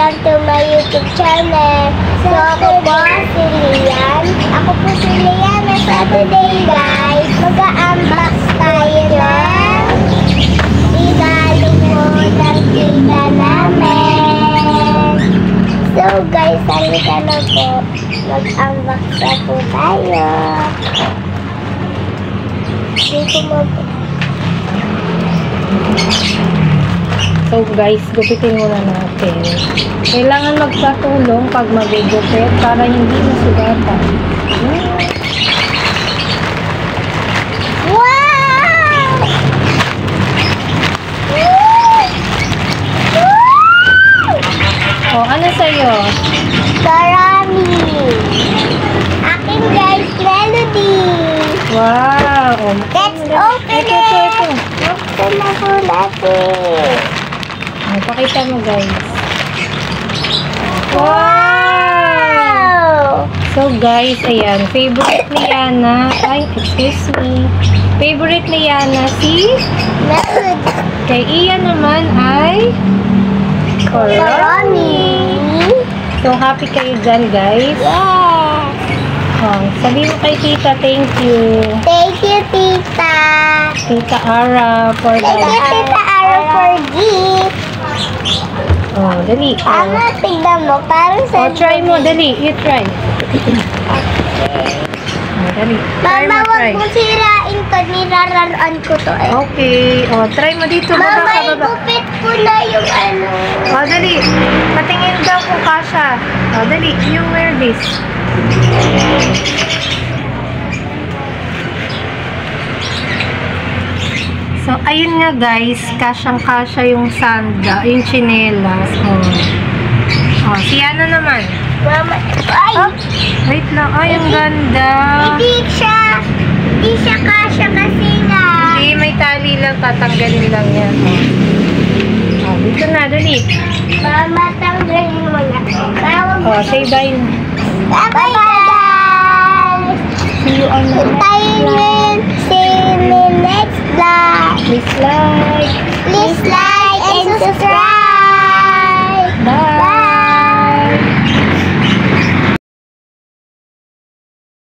welcome to my YouTube channel. So, ako po si Lian. Ako po si Lian. So, today guys, mag-unbox tayo ng regalo po ng tita namin. So, guys, halika na po. Mag-unbox na po tayo. Dito mo po. So guys, gupitin muna natin. Kailangan magpatulong pag magugupit para hindi masugatan. Wow! O, ano sa'yo? Karami! Akin guys, Melody! Wow! O, Let's open ito. it! Open na po natin! O, pakita mo guys. Wow! So guys, ayan. Favorite ni Yana. Ay, excuse me. Favorite ni Yana si... Melody! Kay Ian naman ay... Karami! So, happy kayo dyan guys. Yes! Oh, sabihin mo kay tita, thank you. Thank you, Tita! Tita Ara for Thank you, Tita Ara, for gift! Oh, dali. Ama, tignan mo, parang sa... Oh, try mo, dali. You try. Oh, dali. Try Mama, mo, try. wag mo sirain to. Nirararan ko to eh. Okay. Oh, try mo dito. Baba Mama, ka, baba. igupit ko na yung ano. Oh, dali. Patingin daw kung kasha. Oh, dali. You wear this. So, ayun nga guys. Kasyang-kasya yung sanda. Yung chinelas. Oh. Oh, si Yana naman. Mama, ay! Oh, wait lang. Ay, ang ganda. Hindi siya kasha kasi nga. Hindi, may tali lang. Tatanggalin lang yan. Oh, dito na. Dali. Mama, tanggalin mo na. Tawag mo. Oh, say bye na. Bye, guys! See you on the See you in next vlog. Please like. Please like and subscribe.